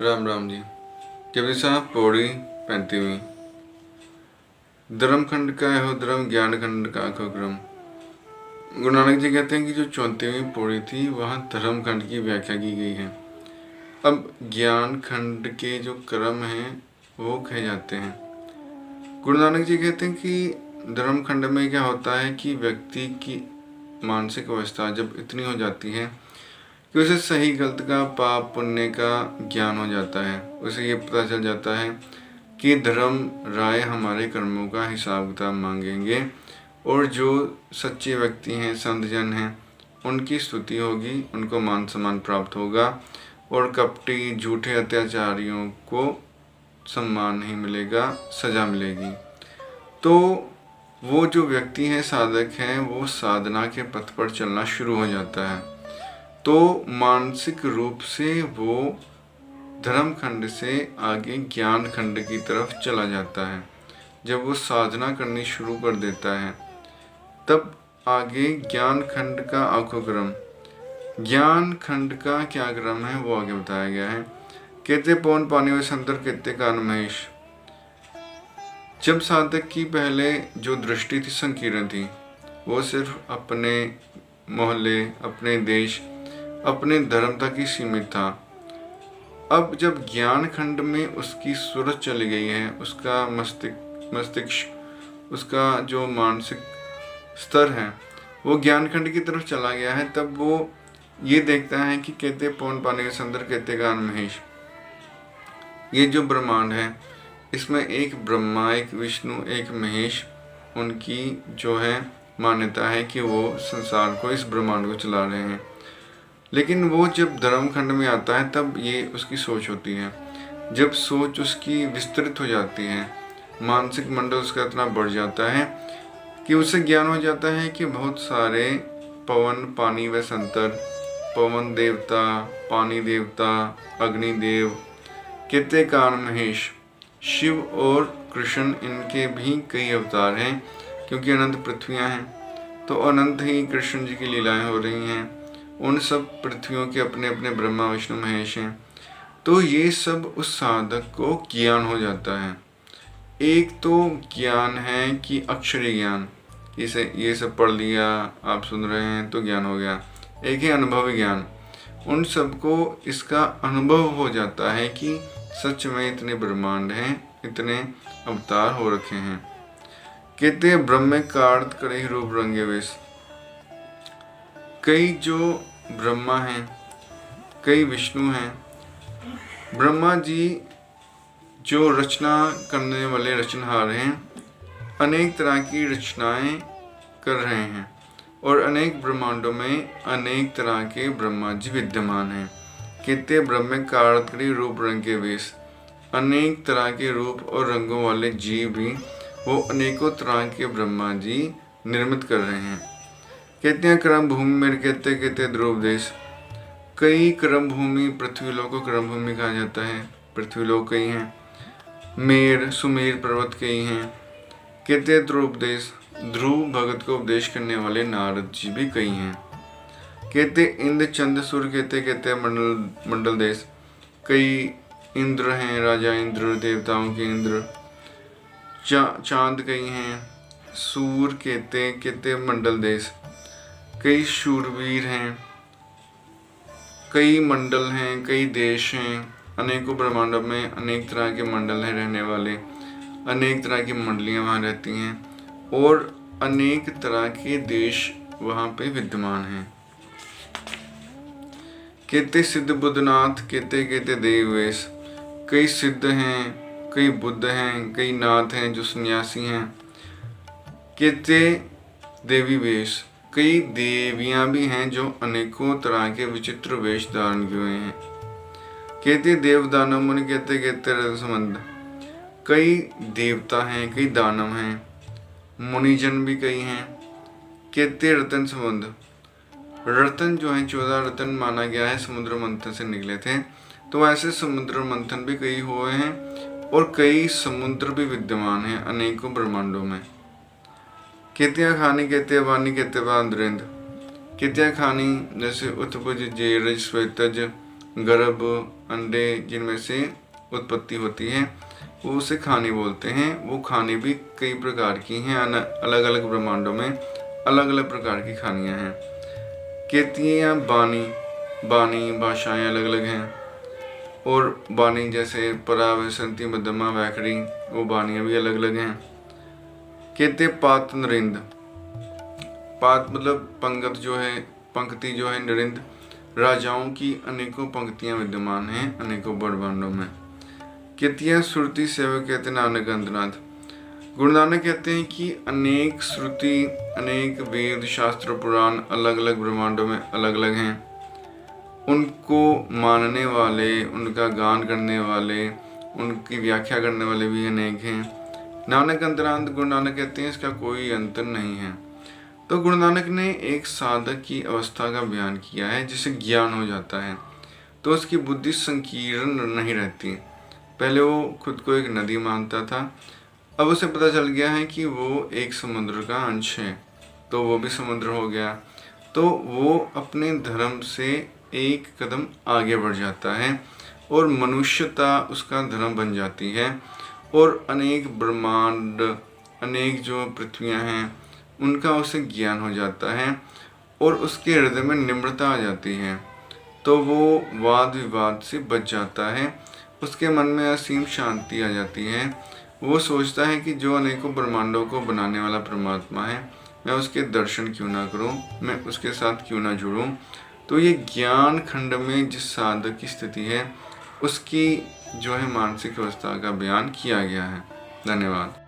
राम राम जी। जपजी साहब पौड़ी 35वीं। धर्म खंड का हो धर्म, ज्ञान खंड का आखो क्रम। गुरु नानक जी कहते हैं कि जो 34वीं पौड़ी थी वहाँ धर्म खंड की व्याख्या की गई है। अब ज्ञान खंड के जो क्रम हैं वो कहे जाते हैं। गुरु नानक जी कहते हैं कि धर्म खंड में क्या होता है कि व्यक्ति की मानसिक अवस्था जब इतनी हो जाती है कि उसे सही गलत का, पाप पुण्य का ज्ञान हो जाता है। उसे ये पता चल जाता है कि धर्म राय हमारे कर्मों का हिसाब किताब मांगेंगे और जो सच्चे व्यक्ति हैं, संत जन हैं, उनकी स्तुति होगी, उनको मान सम्मान प्राप्त होगा और कपटी झूठे अत्याचारियों को सम्मान नहीं मिलेगा, सजा मिलेगी। तो वो जो व्यक्ति है, साधक है, वो साधना के पथ पर चलना शुरू हो जाता है। तो मानसिक रूप से वो धर्म खंड से आगे ज्ञान खंड की तरफ चला जाता है। जब वो साधना करनी शुरू कर देता है तब आगे ज्ञान खंड का आखो क्रम, ज्ञान खंड का क्या क्रम है वो आगे बताया गया है। कहते पौन पानी व संतर कहते कान महेश। जब साधक की पहले जो दृष्टि थी संकीर्ण थी, वो सिर्फ अपने मोहल्ले, अपने देश, अपने धर्म तक ही सीमित था। अब जब ज्ञान खंड में उसकी सूरत चली गई है, उसका मस्तिष्क, उसका जो मानसिक स्तर है वो ज्ञान खंड की तरफ चला गया है, तब वो ये देखता है कि कहते पौन पानी के संदर कहते गान महेश। ये जो ब्रह्मांड है इसमें एक ब्रह्मा, एक विष्णु, एक महेश, उनकी जो है मान्यता है कि वो संसार को, इस ब्रह्मांड को चला रहे हैं। लेकिन वो जब धर्म खंड में आता है तब ये उसकी सोच होती है। जब सोच उसकी विस्तृत हो जाती है, मानसिक मंडल उसका इतना बढ़ जाता है कि उसे ज्ञान हो जाता है कि बहुत सारे पवन, पानी व संतर, पवन देवता, पानी देवता, अग्नि देव, कहते कान महेश, शिव और कृष्ण, इनके भी कई अवतार हैं क्योंकि अनंत पृथ्वियाँ हैं। तो अनंत ही कृष्ण जी की लीलाएं हो रही हैं। उन सब पृथ्वियों के अपने अपने ब्रह्मा, विष्णु, महेश हैं। तो ये सब उस साधक को ज्ञान हो जाता है। एक तो ज्ञान है कि अक्षरी ज्ञान, इसे ये सब पढ़ लिया, आप सुन रहे हैं तो ज्ञान हो गया। एक है अनुभवी ज्ञान, उन सबको इसका अनुभव हो जाता है कि सच में इतने ब्रह्मांड हैं, इतने अवतार हो रखे हैं। कहते ब्रह्म कार्त करे रूप रंगे वेश। कई जो ब्रह्मा हैं, कई विष्णु हैं। ब्रह्मा जी जो रचना करने वाले रचनहार हैं, अनेक तरह की रचनाएं कर रहे हैं और अनेक ब्रह्मांडों में अनेक तरह के ब्रह्मा जी विद्यमान हैं। कहते ब्रह्म कारतकरी रूप रंग के वेश। अनेक तरह के रूप और रंगों वाले जीव भी वो अनेकों तरह के ब्रह्मा जी निर्मित कर रहे हैं। कहते हैं क्रम भूमि में कहते ध्रुव देश। कई क्रम भूमि, पृथ्वी लोक को क्रम भूमि कहा जाता है। पृथ्वी लोक कई हैं, मेर सुमेर पर्वत कई हैं। कहते ध्रुव देश, ध्रुव भगत को उपदेश करने वाले नारद जी भी कई हैं। कहते इंद्र चंद्र सूर्य कहते मंडल देश। कई इंद्र हैं, राजा इंद्र, देवताओं के इंद्र। चांद कई हैं। सूर कहते मंडल देश। कई शूरवीर हैं, कई मंडल हैं, कई देश हैं। अनेकों ब्रह्मांडों में अनेक तरह के मंडल हैं रहने वाले, अनेक तरह की मंडलियां वहाँ रहती हैं और अनेक तरह के देश वहाँ पे विद्यमान हैं। कहते सिद्ध बुद्धनाथ कहते देववेश। कई सिद्ध हैं, कई बुद्ध हैं, कई नाथ हैं जो सन्यासी हैं। कहते देवी वेश। कई देवियां भी हैं जो अनेकों तरह के विचित्र वेश धारण किए हुए हैं। कहते देव दानव मुनि कहते संबंध। कई देवता हैं, कई दानव हैं, मुनिजन भी कई हैं। कहते रतन संबंध। रतन जो है 14 रतन माना गया है, समुद्र मंथन से निकले थे। तो ऐसे समुद्र मंथन भी कई हुए हैं और कई समुद्र भी विद्यमान हैं अनेकों ब्रह्मांडों में। कहते खानी कहते वानी कहते बांद्रेंद्र। कहते खानी जैसे उत्पुज, जेरज, श्वेतज, गर्भ, अंडे जिनमें से उत्पत्ति होती है वो उसे खानी बोलते हैं। वो खानी भी कई प्रकार की हैं, अलग अलग ब्रह्मांडों में अलग अलग प्रकार की खानियाँ हैं। कहती हैं बानी भाषाएं अलग अलग हैं, और बानी जैसे परा, वसंती, मध्यमा, वैखरी, वो बानियाँ भी अलग अलग हैं। कहते पात नरिंद, पात मतलब पंक्ति जो है, नरिंद राजाओं की अनेकों पंक्तियां विद्यमान हैं अनेकों ब्रह्मांडों में। कहती है श्रुति सेवक, कहते नानक अंतनाथ। गुरु नानक कहते हैं कि अनेक श्रुति, अनेक वेद, शास्त्र, पुराण अलग अलग ब्रह्मांडों में अलग अलग हैं। उनको मानने वाले, उनका गान करने वाले, उनकी व्याख्या करने वाले भी अनेक हैं। नानक अंतरांत, गुरु नानक कहते हैं इसका कोई अंतर नहीं है। तो गुरु नानक ने एक साधक की अवस्था का बयान किया है जिसे ज्ञान हो जाता है, तो उसकी बुद्धि संकीर्ण नहीं रहती। पहले वो खुद को एक नदी मानता था, अब उसे पता चल गया है कि वो एक समुद्र का अंश है, तो वो भी समुद्र हो गया। तो वो अपने धर्म से एक कदम आगे बढ़ जाता है और मनुष्यता उसका धर्म बन जाती है, और अनेक ब्रह्मांड, अनेक जो पृथ्वियाँ हैं उनका उसे ज्ञान हो जाता है, और उसके हृदय में निम्रता आ जाती है। तो वो वाद विवाद से बच जाता है, उसके मन में असीम शांति आ जाती है। वो सोचता है कि जो अनेकों ब्रह्मांडों को बनाने वाला परमात्मा है, मैं उसके दर्शन क्यों ना करूं, मैं उसके साथ क्यों ना जुड़ूं। तो ये ज्ञान खंड में जिस साधक की स्थिति है उसकी जो है मानसिक अवस्था का बयान किया गया है। धन्यवाद।